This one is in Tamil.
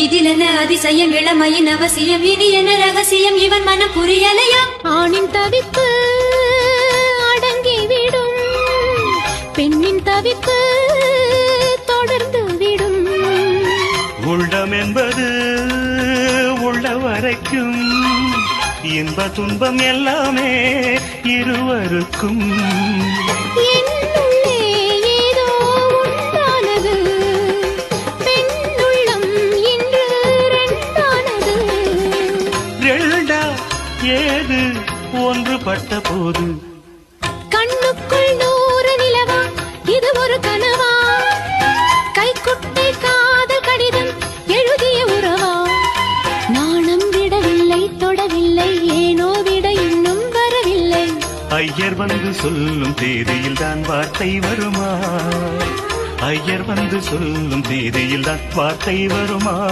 இதிலென அதிசயம் இளமையின் அவசியம் இனி என்ன ரகசியம் இவன் மனம் புரியலையா ஆணின் தவிப்பு அடங்கிவிடும் பெண்ணின் தவிப்பு தொடர்ந்து விடும் உள்ளம் என்பது உள்ள வரைக்கும் இன்ப துன்பம் எல்லாமே இருவருக்கும் என்னுள்ளே ஏதோ உண்டானது பெண்ணுள்ளம் இன்று ரெண்டானது ரெண்டா ஏது ஒன்றுபட்ட போது கண்ணுக்குள் 100 நிலவா இது ஒரு கனவா கைக்குட்டை காதல் கடிதம் எழுதிய உறவா நாணம் விடவில்லை தொடவில்லை ஏனோ விட இன்னும் வரவில்லை ஐயர் வந்து சொல்லும் தேதியில் தான் வார்த்தை வருமா ஐயர் வந்து சொல்லும் தேதியில் தான் வார்த்தை வருமா